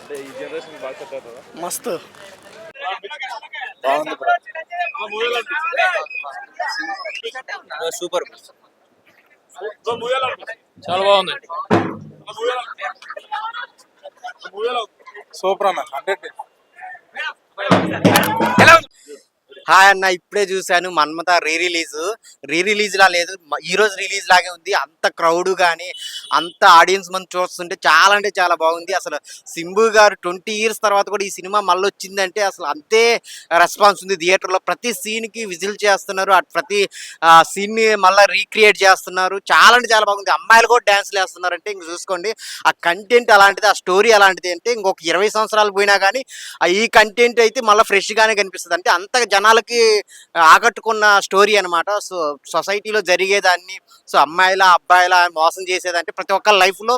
అంటే ఈ జనరేషన్ బాగా సెట్ అవుతుందా? మస్తు బాగుంది బ్రో, సూపర్, చాలా బాగుంది. సూపర్ అన్న 100. హాయ్ అన్న, ఇప్పుడే చూశాను మన్మథ రీ రిలీజ్ లా లేదు, ఈ రోజు రిలీజ్ లాగే ఉంది. అంత క్రౌడ్ కానీ అంత ఆడియన్స్ మంది చూస్తుంటే చాలా అంటే చాలా బాగుంది. అసలు సింబు గారు 20 years తర్వాత కూడా ఈ సినిమా మళ్ళీ వచ్చిందంటే అసలు అంతే రెస్పాన్స్ ఉంది. థియేటర్లో ప్రతి సీన్ కి విజిల్ చేస్తున్నారు, ప్రతి సీన్ ని మళ్ళీ రీక్రియేట్ చేస్తున్నారు. చాలా అంటే చాలా బాగుంది. అమ్మాయిలు కూడా డాన్స్లు వేస్తున్నారు అంటే ఇంక చూసుకోండి. ఆ కంటెంట్ అలాంటిది, ఆ స్టోరీ అలాంటిది అంటే ఇంకొక 20 సంవత్సరాలు పోయినా కానీ ఈ కంటెంట్ అయితే మళ్ళీ ఫ్రెష్ గానే కనిపిస్తుంది. అంటే అంత జనాలకి ఆకట్టుకున్న స్టోరీ అనమాట. సో సొసైటీలో జరిగేదాన్ని, సో అమ్మాయిల అబ్బాయిల మోసం చేసేదంటే ప్రతి ఒక్కరి లైఫ్ లో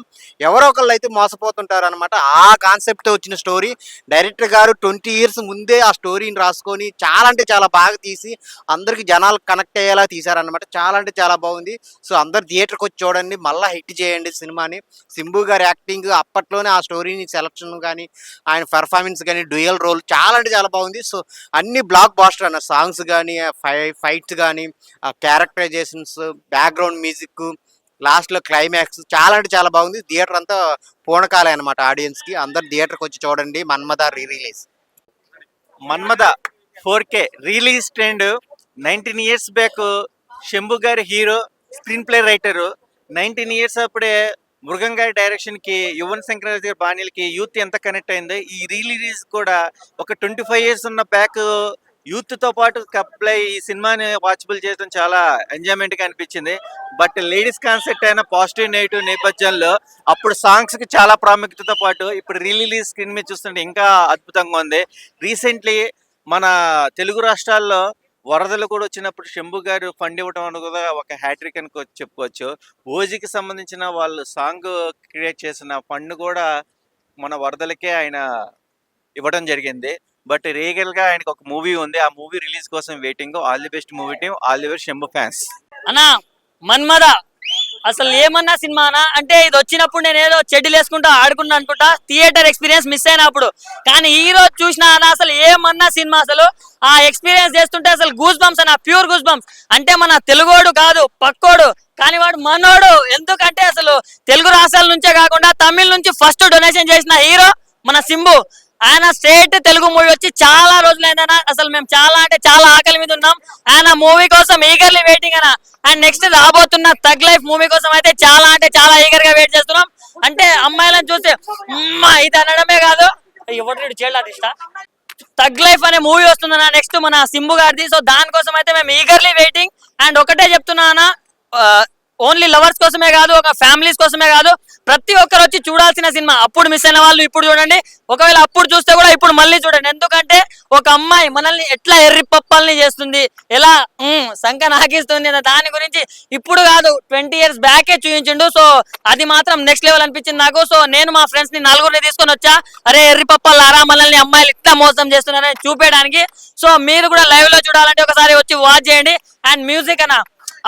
ఎవరో ఒకళ్ళు అయితే మోసపోతుంటారు అనమాట. ఆ కాన్సెప్ట్ వచ్చిన స్టోరీ డైరెక్టర్ గారు 20 years ముందే ఆ స్టోరీని రాసుకొని చాలా అంటే చాలా బాగా తీసి అందరికి జనాలు కనెక్ట్ అయ్యేలా తీశారనమాట. చాలా అంటే చాలా బాగుంది. సో అందరు థియేటర్కి వచ్చి చూడండి, మళ్ళీ హిట్ చేయండి సినిమాని. సింబు గారి యాక్టింగ్ అప్పట్లోనే ఆ స్టోరీని సెలక్షన్ కానీ ఆయన పెర్ఫార్మెన్స్ కానీ డ్యూయల్ రోల్ చాలా అంటే చాలా బాగుంది. సో అన్ని బ్లాక్ బాస్టర్ అన్న, సాంగ్స్ కానీ ఫైట్స్ కానీ క్యారెక్టరైజేషన్స్, బ్యాక్గ్రౌండ్ మ్యూజిక్, లాస్ట్లో క్లైమాక్స్ చాలా అంటే చాలా బాగుంది. థియేటర్ అంతా పూనకాలే అనమాట ఆడియన్స్కి. అందరు థియేటర్కి వచ్చి చూడండి Manmatha release. Manmatha 4K release trend 19 years back. Shambhu గారి hero, screenplay writer. 19 years అప్పుడే మృగం గారి డైరెక్షన్ కి, యువన్ శంకర్ రాజు గారి బాణీలకి యూత్ ఎంత కనెక్ట్ అయిందో, ఈ రిలీజ్ కూడా ఒక 25 years ఉన్న బ్యాక్ యూత్ తో పాటు కపుల్ ఈ సినిమాని వాచబుల్ చేయడం చాలా ఎంజాయ్మెంట్ గా అనిపించింది. బట్ లేడీస్ కాన్సెప్ట్ అయిన పాజిటివ్ నెగిటివ్ నేపథ్యంలో అప్పుడు సాంగ్స్ కి చాలా ప్రాముఖ్యతతో పాటు ఇప్పుడు రిలీజ్ స్క్రీన్ మీద చూస్తుంటే ఇంకా అద్భుతంగా ఉంది. రీసెంట్లీ మన తెలుగు రాష్ట్రాల్లో వరదలు కూడా వచ్చినప్పుడు శంభు గారు ఫండ్ ఇవ్వడం అని కూడా ఒక హ్యాట్రిక్ అని చెప్పుకోవచ్చు. ఓజీకి సంబంధించిన వాళ్ళు సాంగ్ క్రియేట్ చేసిన ఫండ్ కూడా మన వరదలకే ఆయన ఇవ్వడం జరిగింది. బట్ రియల్ గా ఆయనకు ఒక మూవీ ఉంది, ఆ మూవీ రిలీజ్ కోసం waiting. All the best movie team, all the best Shambhu fans. అన్నా మన్మథ అసలు ఏమన్నా సినిమానా అంటే, ఇది వచ్చినప్పుడు నేను ఏదో చెడ్డీలు వేసుకుంటా ఆడుకున్నా అనుకుంటా, థియేటర్ ఎక్స్పీరియన్స్ మిస్ అయినప్పుడు. కానీ ఈ రోజు చూసినా అన్న అసలు ఏమన్నా సినిమా, అసలు ఆ ఎక్స్పీరియన్స్ చేస్తుంటే అసలు గూస్ బంప్స్ అన్న, ప్యూర్ గూస్ బంప్స్. అంటే మన తెలుగోడు కాదు, పక్కోడు, కానీ వాడు మనోడు. ఎందుకంటే అసలు తెలుగు రాష్ట్రాల నుంచే కాకుండా తమిళ నుంచి ఫస్ట్ డొనేషన్ చేసిన హీరో మన సింబు. ఆయన స్ట్రేట్ తెలుగు మూవీ వచ్చి చాలా రోజులైందన్న. అసలు మేము చాలా అంటే చాలా ఆకలి మీద ఉన్నాం. ఆయన మూవీ కోసం ఈగర్లీ వెయిటింగ్ అన్న. అండ్ నెక్స్ట్ రాబోతున్న తగ్ లైఫ్ మూవీ కోసం అయితే చాలా అంటే చాలా ఈగర్ గా వెయిట్ చేస్తున్నాం. అంటే అమ్మాయిలను చూస్తే ఇది అనడమే కాదు, ఎవరు చేయలేదిష్ట తగ్ లైఫ్ అనే మూవీ వస్తుందన్న నెక్స్ట్ మన సింబు గారిది. సో దానికోసం అయితే మేము ఈగర్లీ వెయిటింగ్. అండ్ ఒకటే చెప్తున్నా అన్న, ఓన్లీ లవర్స్ కోసమే కాదు, ఒక ఫ్యామిలీస్ కోసమే కాదు, ప్రతి ఒక్కరు వచ్చి చూడాల్సిన సినిమా. అప్పుడు మిస్ అయిన వాళ్ళు ఇప్పుడు చూడండి, ఒకవేళ అప్పుడు చూస్తే కూడా ఇప్పుడు మళ్ళీ చూడండి. ఎందుకంటే ఒక అమ్మాయి మనల్ని ఎట్లా ఎర్రి పప్పల్ని చేస్తుంది, ఎలా సంక నాకిస్తుంది అన్న దాని గురించి ఇప్పుడు కాదు 20 years బ్యాకే చూపించిండు. సో అది మాత్రం నెక్స్ట్ లెవెల్ అనిపించింది నాకు. సో నేను మా ఫ్రెండ్స్ ని 4 తీసుకొని వచ్చా, అరే ఎర్రి పప్పలారా మనల్ని అమ్మాయిలు ఇట్లా మోసం చేస్తున్నారని చూపేయడానికి. సో మీరు కూడా లైవ్ లో చూడాలంటే ఒకసారి వచ్చి వాచ్ చేయండి. అండ్ మ్యూజిక్ అన్న,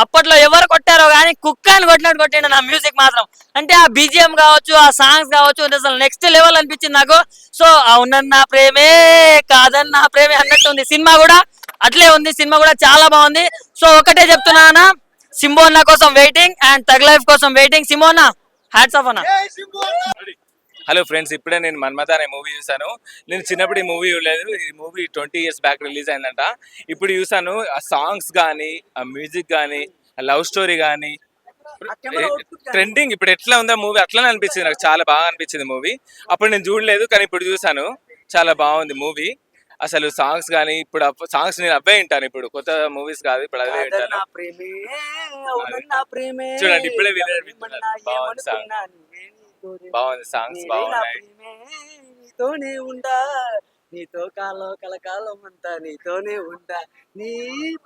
అప్పట్లో ఎవరు కొట్టారో కానీ కుక్క అని కొట్టినట్టు కొట్టిండు నా మ్యూజిక్ మాత్రం. అంటే ఆ బీజిఎం కావచ్చు, ఆ సాంగ్స్ కావచ్చు, అసలు నెక్స్ట్ లెవెల్ అనిపించింది నాకు. సో అవునన్నా ప్రేమే కాదన్నా ప్రేమే అన్నట్టు ఉంది సినిమా కూడా, అట్లే ఉంది సినిమా కూడా చాలా బాగుంది. సో ఒకటే చెప్తున్నా, సింబు అన్న కోసం వెయిటింగ్ అండ్ తగ్ లైఫ్ కోసం వెయిటింగ్. సింబు అన్న హ్యాట్స్ ఆఫ్ అన్న. హలో ఫ్రెండ్స్, ఇప్పుడే నేను మన్మథ అనే మూవీ చూసాను. నేను చిన్నప్పుడు ఈ మూవీ చూడలేదు. ఈ మూవీ 20 years బ్యాక్ రిలీజ్ అయిందంట. ఇప్పుడు చూసాను. ఆ సాంగ్స్ కానీ, ఆ మ్యూజిక్ కానీ, ఆ లవ్ స్టోరీ కానీ, ట్రెండింగ్ ఇప్పుడు ఎట్లా ఉందా మూవీ అట్లనే అనిపించింది నాకు. చాలా బాగా అనిపించింది మూవీ. అప్పుడు నేను చూడలేదు కానీ ఇప్పుడు చూసాను, చాలా బాగుంది మూవీ. అసలు సాంగ్స్ కానీ, ఇప్పుడు సాంగ్స్ నేను అవే వింటాను. ఇప్పుడు కొత్త మూవీస్ కాదు, ఇప్పుడు అవే వింటాను. చూడండి ఇప్పుడే బాగుంది సాంగ్, బాగుంది సాంగ్స్ బాగున్నాయి. నీతోనే ఉండా, నీతో కాలం కలకాలం అంతా నీతోనే ఉండా, నీ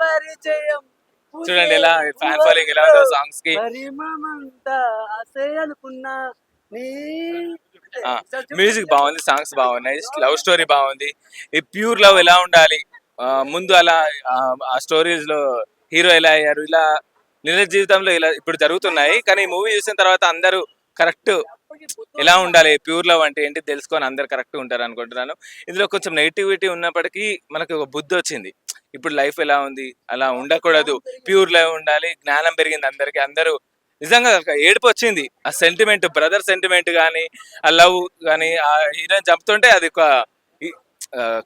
పరిచయం చూడండి ఎలా ఫ్యాన్ ఫాలోయింగ్ ఎలా ఉందో సాంగ్స్ కి. మ్యూజిక్ బాగుంది, సాంగ్స్ బాగున్నాయి, లవ్ స్టోరీ బాగుంది. ఈ ప్యూర్ లవ్ ఎలా ఉండాలి, ముందు అలా ఆ స్టోరీస్ లో హీరో ఎలా అయ్యారు, ఇలా నిజ జీవితంలో ఇలా ఇప్పుడు జరుగుతున్నాయి. కానీ ఈ మూవీ చూసిన తర్వాత అందరూ కరెక్ట్ ఎలా ఉండాలి, ప్యూర్ లవ్ అంటే ఏంటి తెలుసుకొని అందరు కరెక్ట్ ఉంటారు అనుకుంటున్నాను. ఇందులో కొంచెం నెగిటివిటీ ఉన్నప్పటికీ మనకు ఒక బుద్ధి వచ్చింది. ఇప్పుడు లైఫ్ ఎలా ఉంది, అలా ఉండకూడదు, ప్యూర్ లవ్ ఉండాలి, జ్ఞానం పెరిగింది అందరికి. అందరూ నిజంగా ఒక ఏడుపు వచ్చింది. ఆ సెంటిమెంట్, బ్రదర్ సెంటిమెంట్ కానీ, ఆ లవ్ కానీ, ఆ హీరోయిన్ చంపుతుంటే అది ఒక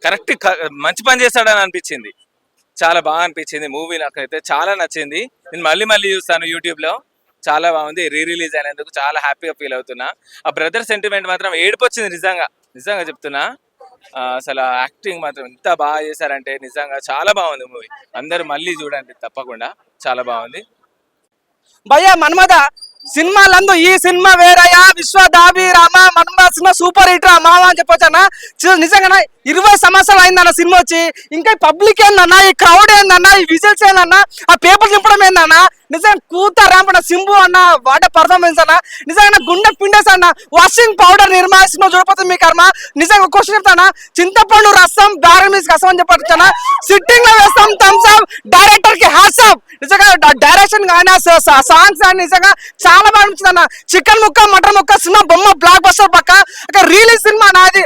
కరెక్ట్ మంచి పని చేస్తాడని అనిపించింది. చాలా బాగా అనిపించింది మూవీ. నాకైతే చాలా నచ్చింది. నేను మళ్ళీ మళ్ళీ చూస్తాను యూట్యూబ్లో. చాలా బాగుంది. రిలీజ్ అయినందుకు చాలా హ్యాపీగా ఫీల్ అవుతున్నా. ఆ బ్రదర్ సెంటిమెంట్ మాత్రం ఏడుపు వచ్చింది నిజంగా. నిజంగా చెప్తున్నా. అసలు యాక్టింగ్ మాత్రం ఎంత బాగా చేశారంటే నిజంగా చాలా బాగుంది మూవీ. అందరూ మళ్ళీ చూడండి తప్పకుండా. చాలా బాగుంది. భయ్యా మన్మద సినిమాలందు ఈ సినిమా వేరయ్యా, విశ్వదాభిరామ మన్మద సినిమా సూపర్ హిట్ రా మామ అని చెప్పొచ్చు అన్న. నిజంగా 20 సంవత్సరాలు అయిందన్న సినిమా వచ్చి. ఇంకా ఈ పబ్లిక్ ఏందన్నా, ఈ క్రౌడ్ ఏందన్నా, ఈ విజిల్స్ ఏందన్నా, ఆ పేపర్ చింపడం ఏందన్నా, నిజంగా కూత ర్యాంపడ సింబు అన్న వాటే పర్ఫార్మెన్స్ అన్న. నిజంగా గుండె పిండేస్ అన్న. వాషింగ్ పౌడర్ నిర్మా సినిమా చూడపోతే మీ కర్మ. నిజంగా క్వశ్చన్ చెప్తానా, చింతపండు రసం దారి మీస్ రసం అని చెప్పొచ్చానా. సిట్టింగ్ లో వేస్తాం థమ్స్ అప్, డైరెక్టర్ కి హ్యాట్స్ ఆఫ్. నిజంగా డైరెక్షన్ కానీ సాంగ్స్ కానీ నిజంగా చాలా బాగా అనిపించింది అన్న. చికెన్ ముక్క మటన్ ముక్క సినిమా బొమ్మ బ్లాక్ బస్టర్ పక్క. రీలీజ్ సినిమా నాది,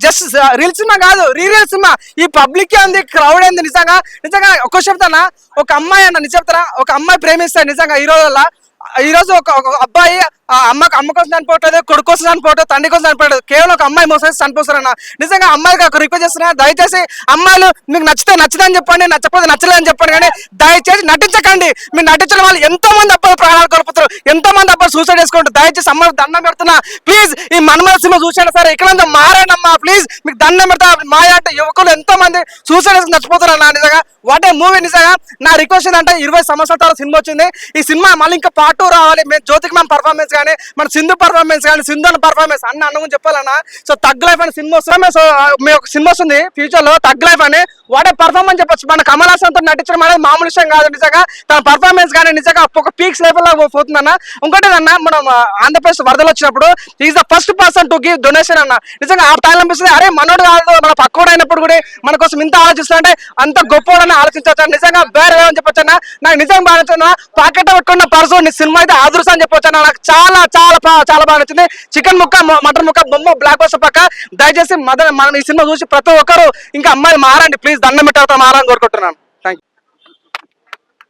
జస్ట్ రీల్ సినిమా కాదు, రీల్ సినిమా. ఈ పబ్లిక్ ఏంది, క్రౌడ్ ఏంది. నిజంగా నిజంగా ఒక చెప్తానా, ఒక అమ్మాయి అన్న నిజం చెప్తారా, ఒక అమ్మాయి ప్రేమిస్తాడు నిజంగా ఈ రోజుల్లో. ఈ రోజు ఒక అబ్బాయి అమ్మ కోసం చనిపోవట్లేదు, కొడుకు కోసం చనిపోవట్లేదు, తండ్రి కోసం చనిపోవట్లేదు, కేవలం ఒక అమ్మాయి మోసం చనిపోతారన్న. నిజంగా అమ్మాయికి ఒక రిక్వెస్ట్ చేస్తున్నా, దయచేసి అమ్మాయిలు మీకు నచ్చితే నచ్చదని చెప్పండి, నచ్చకపోతే నచ్చలేదని చెప్పండి, కానీ దయచేసి నటించకండి. మీరు నటించిన వాళ్ళు ఎంతో మంది అబ్బాయిలు ప్రాణాలు కోల్పోతారు, ఎంతో మంది అబ్బాయిలు సూసైడ్ చేసుకుంటారు. దయచేసి అమ్మాయిలు దండం పెడుతున్నా, ప్లీజ్ ఈ మన్మద సినిమా చూసాను సరే, ఇక్కడ మారానమ్మా ప్లీజ్, మీకు దండం పెడతా. మా అంటే యువకులు ఎంతో మంది సూసైడ్ చేసుకుని నచ్చిపోతారు అన్న. నిజంగా వాట్ ఏ మూవీ. నిజంగా నా రిక్వెస్ట్ ఏంటంటే 20 సంవత్సరాల తర్వాత సినిమా వచ్చింది, ఈ సినిమా మళ్ళీ ఇంకా పార్ట్ 2 రావాలి. మేము జ్యోతికి మ్యామ్ పర్ఫార్మెన్స్ కానీ, మన సింధు పర్ఫార్మెన్స్ కానీ, సింధు అన్న పర్ఫార్మెన్స్ అన్న అన్నమని చెప్పాలన్నా. సో తగ్ లైఫ్ అని సినిమా వస్తుంది. సో మీ ఒక సినిమా వస్తుంది ఫ్యూచర్ లో, తగ్ లైఫ్ అని. వాట్ ఏ పర్ఫార్మెన్స్ చెప్పొచ్చు. మన కమల్ హాసన్ తో నటించడం అనేది మామూలు విషయం కాదు. నిజంగా తన పర్ఫార్మెన్స్ కానీ నిజంగా ఒక పీక్స్ లెవెల్ లో పోతుందన్న. ఇంకోటి అన్న, మనం ఆంధ్రప్రదేశ్ వరదలు వచ్చినప్పుడు is the first person to give donation అన్న. నిజంగా ఆ టైం అనిపిస్తుంది, అరే మనోడు కాదు, మన పక్కోడు అయినప్పుడు కూడా మన కోసం ఇంత ఆలోచిస్తుంటే అంత గొప్పవాడని ఆలోచించవచ్చు. నిజంగా వేరే అని చెప్పొచ్చు అన్న. నాకు నిజంగా బాగా నచ్చింది. పాకెట్ పెట్టుకున్న పర్సన్ సినిమా అయితే ఆదర్శం అని చెప్పొచ్చు అన్న. నాకు చాలా చాలా చాలా బాగా నచ్చింది. చికెన్ ముక్క మటన్ ముక్క బొమ్మ బ్లాక్ బస్టర్ పక్క. దయచేసి మనం ఈ సినిమా చూసి ప్రతి ఒక్కరు ఇంకా అమ్మాయిలు మారండి ప్లీజ్, దండం పెట్టారు మారని కోరుకుంటున్నాను. Thank you.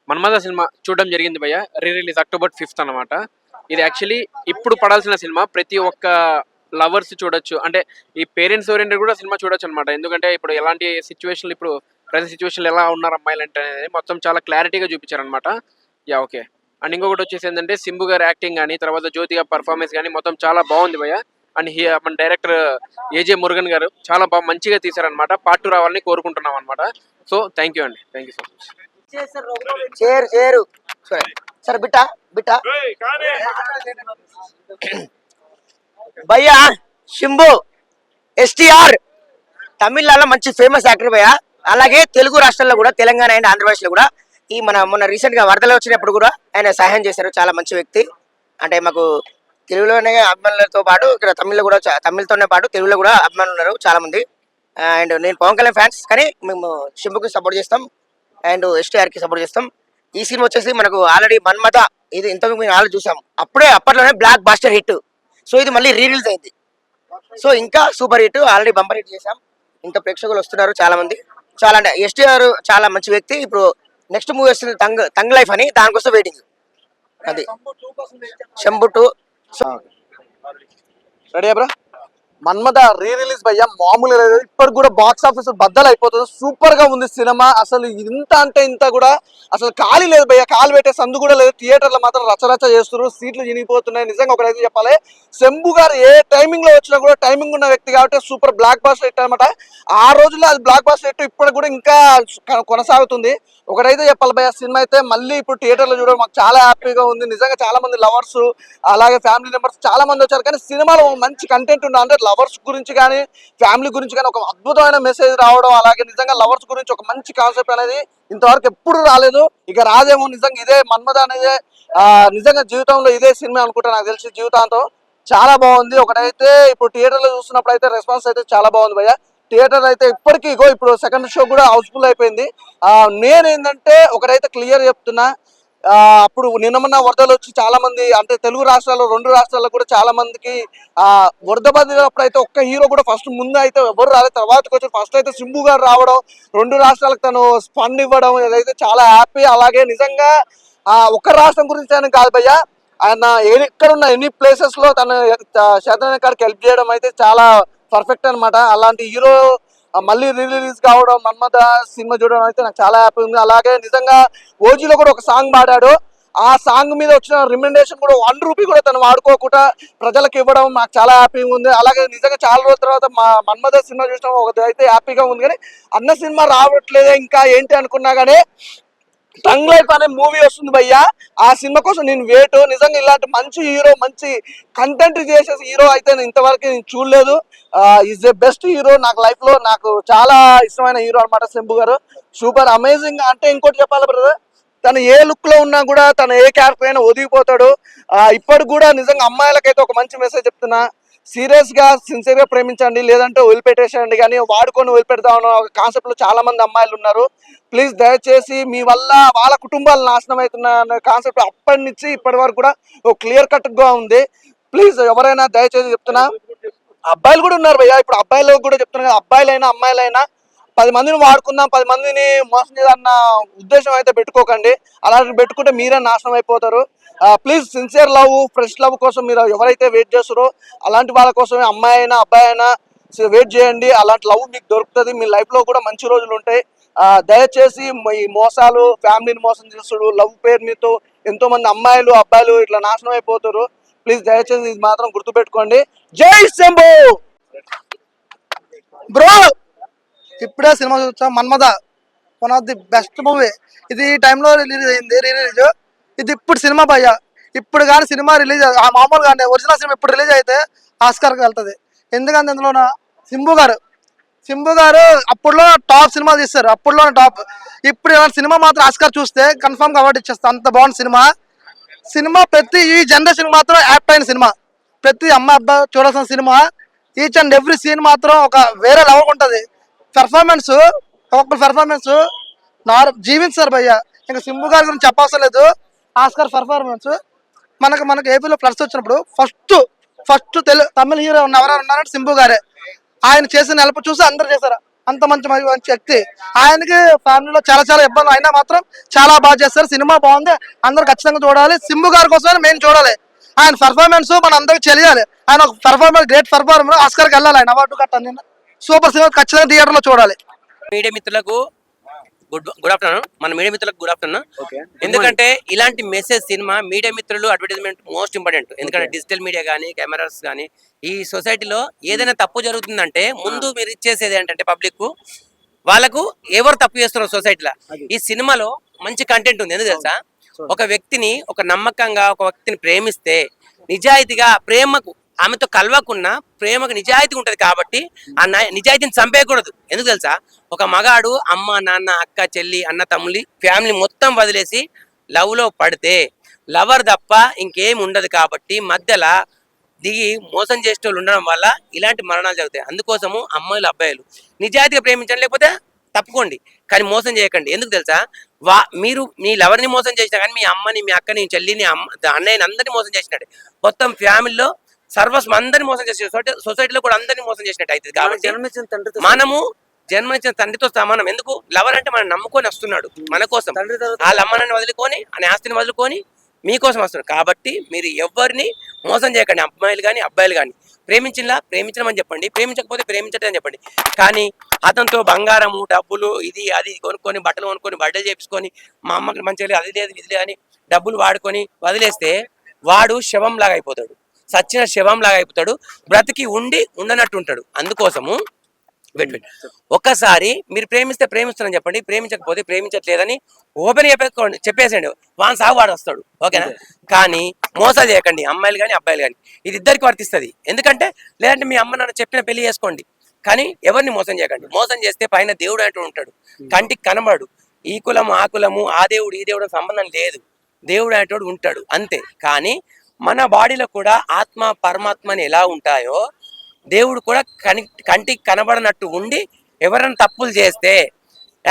మన్మద సినిమా చూడడం జరిగింది భయ్య. రిలీజ్ October 5th అనమాట. ఇది యాక్చువల్లీ ఇప్పుడు పడాల్సిన సినిమా, ప్రతి ఒక్క లవర్స్ చూడొచ్చు. అంటే ఈ పేరెంట్స్ ఓరియంటెడ్ కూడా సినిమా చూడొచ్చు అనమాట. ఎందుకంటే ఇప్పుడు ఎలాంటి సిచ్యువేషన్లు, ఇప్పుడు ప్రజెంట్ సిచ్యువేషన్లు ఎలా ఉన్నారు అమ్మాయిలు అంటే అనేది మొత్తం చాలా క్లారిటీగా చూపించారనమాట. Yeah okay. అండ్ ఇంకొకటి వచ్చేసి ఏంటంటే సింబు గారి యాక్టింగ్ కానీ, తర్వాత జ్యోతి గారి పర్ఫార్మెన్స్ కానీ మొత్తం చాలా బాగుంది భయ్య. అండ్ మన డైరెక్టర్ ఏజే మురుగన్ గారు చాలా బాగా మంచిగా తీశారనమాట. పార్ట్ 2 రావాలని కోరుకుంటున్నాం అనమాట. సో థ్యాంక్ యూ అండి, థ్యాంక్ యూ సో మచ్. చేరు సరే బిట్టా భయ్యా. శంభు ఎస్టీఆర్ తమిళనాడులో మంచి ఫేమస్ యాక్టర్ భయ్యా. అలాగే తెలుగు రాష్ట్రాల్లో కూడా, తెలంగాణ అండ్ ఆంధ్రప్రదేశ్ లో కూడా ఈ మొన్న రీసెంట్ గా వరదలు వచ్చినప్పుడు కూడా ఆయన సహాయం చేశారు. చాలా మంచి వ్యక్తి. అంటే మాకు తెలుగులోనే అభిమానులతో పాటు ఇక్కడ తమిళ్తోనే పాటు తెలుగులో కూడా అభిమానులు ఉన్నారు చాలా మంది. అండ్ నేను పవన్ కళ్యాణ్ ఫ్యాన్స్, కానీ మేము శంభుకి సపోర్ట్ చేస్తాం అండ్ ఎస్టీఆర్ కి సపోర్ట్ చేస్తాం. ఈ సినిమా వచ్చేసి మనకు ఆల్రెడీ మన్మద, ఇది ఇంతకు మేము ఆల్రెడీ చూసాం, అప్పట్లోనే బ్లాక్ బాస్టర్ హిట్. సో ఇది మళ్ళీ రీరిలీజ్ అయింది. సో ఇంకా super hit, already bumper hit చేసాం. ఇంకా ప్రేక్షకులు వస్తున్నారు చాలా మంది. చాలా అంటే ఎస్టీఆర్ చాలా మంచి వ్యక్తి. ఇప్పుడు నెక్స్ట్ మూవీ వస్తుంది తంగ్ లైఫ్ అని, దానికోసం వెయిటింగ్. అది శంభు 2. రెడీ బ్రా. మన్మద రిలీజ్ భయ్యా మామూలు లేదు. ఇప్పటికి కూడా బాక్స్ ఆఫీస్ బద్దలు అయిపోతుంది. సూపర్ గా ఉంది సినిమా. అసలు ఇంత అంటే ఇంత కూడా అసలు ఖాళీ లేదు భయ్యా, కాలు పెట్టే సందు కూడా లేదు. థియేటర్లో మాత్రం రచరచ చేస్తున్నారు, సీట్లు చినిగిపోతున్నాయి. నిజంగా ఒకటైతే చెప్పాలి, శంభు గారు ఏ టైమింగ్ లో వచ్చినా కూడా టైమింగ్ ఉన్న వ్యక్తి కాబట్టి సూపర్ బ్లాక్ బాస్టర్ హిట్ అనమాట. ఆ రోజుల్లో అది బ్లాక్ బాస్టర్ హిట్, ఇప్పుడు కూడా ఇంకా కొనసాగుతుంది. ఒకటైతే చెప్పాలి భయ్యా, సినిమా అయితే మళ్ళీ ఇప్పుడు థియేటర్లో చూడడం మాకు చాలా హ్యాపీగా ఉంది. నిజంగా చాలా మంది లవర్స్ అలాగే ఫ్యామిలీ మెంబర్స్ చాలా మంది వచ్చారు, కానీ సినిమాలో మంచి కంటెంట్ ఉంది. అంటే లవర్స్ గురించి కానీ ఫ్యామిలీ గురించి కానీ ఒక అద్భుతమైన మెసేజ్ రావడం, అలాగే నిజంగా లవర్స్ గురించి ఒక మంచి కాన్సెప్ట్ అనేది ఇంతవరకు ఎప్పుడు రాలేదు, ఇక రాదేమో. నిజంగా ఇదే మన్మద అనేది నిజంగా జీవితంలో ఇదే సినిమా అనుకుంటా, నాకు తెలిసి జీవితాంతం. చాలా బాగుంది. ఒకటైతే ఇప్పుడు థియేటర్లో చూస్తున్నప్పుడు అయితే రెస్పాన్స్ అయితే చాలా బాగుంది భయ్యా. థియేటర్ అయితే ఇప్పటికీ ఇప్పుడు సెకండ్ షో కూడా హౌస్ఫుల్ అయిపోయింది. నేనేంటంటే ఒకటైతే క్లియర్ చెప్తున్నా, అప్పుడు నిన్న మొన్న వరదలు వచ్చి చాలా మంది అంటే తెలుగు రాష్ట్రాల్లో 2 రాష్ట్రాల్లో కూడా చాలా మందికి వరద బాధినప్పుడు అయితే ఒక్క హీరో కూడా ఫస్ట్ ముందు అయితే ఎవరు రాలేదు, తర్వాతకి వచ్చి ఫస్ట్ అయితే సింబు గారు రావడం, 2 రాష్ట్రాలకు తను ఫండ్ ఇవ్వడం ఇదైతే చాలా హ్యాపీ. అలాగే నిజంగా ఒక్క రాష్ట్రం గురించి అని కాదు భయ్య, ఆయన ఎక్కడున్న ఎన్ని ప్లేసెస్ లో తన శాతం కాడికి హెల్ప్ చేయడం అయితే చాలా పర్ఫెక్ట్ అన్నమాట. అలాంటి హీరో మళ్ళీ రిలీజ్ కావడం, మన్మథ సినిమా చూడడం అయితే నాకు చాలా హ్యాపీ ఉంది. అలాగే నిజంగా ఓజీలో కూడా ఒక సాంగ్ పాడాడు, ఆ సాంగ్ మీద వచ్చిన రికమెండేషన్ కూడా 1 రూపీ కూడా తను వాడుకోకుండా ప్రజలకు ఇవ్వడం నాకు చాలా హ్యాపీగా ఉంది. అలాగే నిజంగా చాలా రోజుల తర్వాత మా మన్మథ సినిమా చూసడం ఒకటి అయితే హ్యాపీగా ఉంది. కానీ అన్న సినిమా రావట్లేదే ఇంకా ఏంటి అనుకున్నా కానీ టంగ్ లైఫ్ అనే మూవీ వస్తుంది భయ్యా, ఆ సినిమా కోసం నేను వెయిట్. నిజంగా ఇలాంటి మంచి హీరో, మంచి కంటెంట్ చేసే హీరో అయితే నేను ఇంతవరకు నేను చూడలేదు. ఈజ్ ద బెస్ట్ హీరో నాకు లైఫ్ లో, నాకు చాలా ఇష్టమైన హీరో అనమాట శంభు గారు. Super amazing. అంటే ఇంకోటి చెప్పాలి బ్రదర్, తను ఏ లుక్ లో ఉన్నా కూడా తను ఏ క్యారెక్టర్ అయినా ఒదిగిపోతాడు. ఇప్పటికి కూడా నిజంగా అమ్మాయిలకైతే ఒక మంచి మెసేజ్ చెప్తున్నా, సీరియస్ గా సిన్సియర్ గా ప్రేమించండి, లేదంటే వదిలిపెట్టేసేయండి. కానీ వాడుకొని వదిలిపెడతామన్న కాన్సెప్ట్ లో చాలా మంది అమ్మాయిలు ఉన్నారు. ప్లీజ్ దయచేసి మీ వల్ల వాళ్ళ కుటుంబాలు నాశనం అవుతున్న కాన్సెప్ట్ అప్పటి నుంచి ఇప్పటి వరకు కూడా ఒక క్లియర్ కట్ గా ఉంది. ప్లీజ్ ఎవరైనా దయచేసి చెప్తున్నా, అబ్బాయిలు కూడా ఉన్నారు భయ్యా, ఇప్పుడు అబ్బాయిలకు కూడా చెప్తున్నా కదా, అబ్బాయిలైనా అమ్మాయిలైనా 10 మందిని వాడుకుందాం, 10 మందిని మోసం చేయాలన్న ఉద్దేశం అయితే పెట్టుకోకండి. అలాంటి పెట్టుకుంటే మీరే నాశనం అయిపోతారు. Please sincere love, fresh love కోసం మీరు ఎవరైతే వెయిట్ చేస్తారో అలాంటి వాళ్ళ కోసమే అమ్మాయి అయినా అబ్బాయి అయినా వెయిట్ చేయండి. అలాంటి లవ్ మీకు దొరుకుతుంది, మీ లైఫ్ లో కూడా మంచి రోజులు ఉంటాయి. దయచేసి ఈ మోసాలు, ఫ్యామిలీని మోసం చేస్తుడు, లవ్ పేరు మీతో ఎంతో మంది అమ్మాయిలు అబ్బాయిలు ఇట్లా నాశనం అయిపోతారు. ప్లీజ్ దయచేసి ఇది మాత్రం గుర్తుపెట్టుకోండి. జై శంభు బ్రో. ఇప్పుడే సినిమా చూసాం Manmatha, 1 of the best movie. ఇది ఈ టైంలో రిలీజ్ అయింది, రిలీజ్. ఇది ఇప్పుడు సినిమా భయ్య, ఇప్పుడు కానీ సినిమా రిలీజ్ మామూలుగా ఒరిజినల్ సినిమా ఇప్పుడు రిలీజ్ అయితే ఆస్కార్కి వెళ్తుంది. ఎందుకంటే ఇందులోన సింబు గారు అప్పుడులో టాప్ సినిమాలు తీస్తారు, అప్పుడులోనే టాప్. ఇప్పుడు ఇలాంటి సినిమా మాత్రం ఆస్కార్ చూస్తే కన్ఫర్మ్ గా అవార్డు ఇచ్చేస్తా, అంత బాగుంది సినిమా. ప్రతి ఈ జనరేషన్ మాత్రం యాప్ట్ అయిన సినిమా, ప్రతి అమ్మాయి అబ్బాయి చూడాల్సిన సినిమా. ఈచ్ అండ్ ఎవ్రీ సీన్ మాత్రం ఒక వేరే లెవెల్ ఉంటుంది. పెర్ఫార్మెన్స్, ఒక్కొక్క పెర్ఫార్మెన్స్ జీవించారు భయ్య. ఇంకా సింబు గారి గురించి చెప్పవసరం లేదు. ఆస్కార్ పెర్ఫార్మెన్స్ మనకు ఏపీలో ఫ్లడ్స్ వచ్చినప్పుడు ఫస్ట్ తమిళ హీరో ఎవరైనా ఉన్నారంటే సింబు గారే. ఆయన చేసిన హెల్ప్ చూసి అందరు చేశారు, అంత మంచి వ్యక్తి. ఆయనకి ఫ్యామిలీలో చాలా ఇబ్బందులు అయినా మాత్రం చాలా బాగా చేస్తారు. సినిమా బాగుంది, అందరు ఖచ్చితంగా చూడాలి. సింబు గారి కోసమే మేము చూడాలి. ఆయన పెర్ఫార్మెన్స్ మన అందరికి తెలియాలి. ఆయన ఒక పెర్ఫార్మెన్స్, గ్రేట్ పెర్ఫార్మెన్స్, ఆస్కార్కి వెళ్ళాలి. ఆయన అవార్డు కట్టాలి. సూపర్ సినిమా ఖచ్చితంగా థియేటర్ లో చూడాలి. మీడియా మిత్రులకు గుడ్ ఆఫ్టర్నూన్. మన మీడియా మిత్రులకు గుడ్ ఆఫ్టర్నూన్. ఎందుకంటే ఇలాంటి మెసేజ్ సినిమా మీడియా మిత్రులు అడ్వర్టైజ్మెంట్ మోస్ట్ ఇంపార్టెంట్. ఎందుకంటే డిజిటల్ మీడియా కానీ కెమెరాస్ కానీ ఈ సొసైటీలో ఏదైనా తప్పు జరుగుతుందంటే ముందు మీరు ఇచ్చేసేది ఏంటంటే పబ్లిక్ వాళ్ళకు ఎవరు తప్పు చేస్తున్నారు సొసైటీలో. ఈ సినిమాలో మంచి కంటెంట్ ఉంది. ఎందుకు తెలుసా, ఒక వ్యక్తిని ఒక నమ్మకంగా ఒక వ్యక్తిని ప్రేమిస్తే నిజాయితీగా ప్రేమకు ఆమెతో కలవకున్నా ప్రేమకు నిజాయితీ ఉంటది కాబట్టి ఆ నిజాయితీని చంపేయకూడదు. ఎందుకు తెలుసా, ఒక మగాడు అమ్మ నాన్న అక్క చెల్లి అన్న తమ్ములి ఫ్యామిలీ మొత్తం వదిలేసి లవ్ లో పడితే లవర్ తప్ప ఇంకేం ఉండదు కాబట్టి మధ్యలో దిగి మోసం చేసే వాళ్ళు ఉండడం వల్ల ఇలాంటి మరణాలు జరుగుతాయి. అందుకోసము అమ్మాయిలు అబ్బాయిలు నిజాయితీగా ప్రేమించండి, లేకపోతే తప్పుకోండి, కానీ మోసం చేయకండి. ఎందుకు తెలుసా, మీరు మీ లవర్ని మోసం చేసినా కానీ మీ అమ్మని మీ అక్కని చెల్లిని అన్నయ్యని అందరినీ మోసం చేసినట్టే. మొత్తం ఫ్యామిలీలో సర్వస్వం అందరినీ మోసం చేసిన సొసైటీలో కూడా అందరినీ మోసం చేసినట్టు అవుతుంది. కాబట్టి మనము జన్మనిచ్చిన తండ్రితో సమానం. ఎందుకు, లవర్ అంటే మనం నమ్ముకొని వస్తున్నాడు మన కోసం, వాళ్ళ అమ్మని వదులుకొని అనే ఆస్తిని వదులుకొని మీకోసం వస్తున్నాడు. కాబట్టి మీరు ఎవరిని మోసం చేయకండి, అమ్మాయిలు కానీ అబ్బాయిలు కానీ. ప్రేమించమని చెప్పండి, ప్రేమించకపోతే ప్రేమించటని చెప్పండి. కానీ అతనితో బంగారము డబ్బులు ఇది అది కొనుక్కొని బట్టలు కొనుక్కొని బట్టలు చేపించుకొని మా అమ్మకి మంచిగా అది లేదు ఇది అని డబ్బులు వాడుకొని వదిలేస్తే వాడు శవం లాగా అయిపోతాడు, సచ్చిన శవం లాగా అయిపోతాడు, బ్రతికి ఉండి ఉండనట్టు ఉంటాడు. అందుకోసము ఒక్కసారి మీరు ప్రేమిస్తే ప్రేమిస్తానని చెప్పండి, ప్రేమించకపోతే ప్రేమించట్లేదని ఓపెన్ చెప్పేసండి, వాన్ సాగు వాడు వస్తాడు. ఓకేనా, కానీ మోసాలు చేయకండి, అమ్మాయిలు కానీ అబ్బాయిలు కానీ. ఇది ఇద్దరికి వర్తిస్తుంది. ఎందుకంటే లేదంటే మీ అమ్మ నాన్న చెప్పిన పెళ్లి చేసుకోండి, కానీ ఎవరిని మోసం చేయకండి. మోసం చేస్తే పైన దేవుడు అంటూ ఉంటాడు, కంటికి కనబడు. ఈ కులము ఆ కులము ఆ దేవుడు ఈ దేవుడు సంబంధం లేదు, దేవుడు అనేటోడు ఉంటాడు అంతే. కానీ మన బాడీలో కూడా ఆత్మ పరమాత్మని ఎలా ఉంటాయో దేవుడు కూడా కంటికి కనబడనట్టు ఉండి ఎవరైనా తప్పులు చేస్తే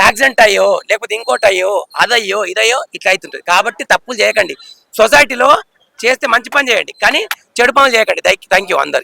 యాక్సిడెంట్ అయ్యో లేకపోతే ఇంకోటి అయ్యో అదయ్యో ఇదయ్యో ఇట్లా అవుతుంటుంది. కాబట్టి తప్పులు చేయకండి, సొసైటీలో చేస్తే మంచి పని చేయండి, కానీ చెడు పనులు చేయకండి. థ్యాంక్ యూ అందరికి.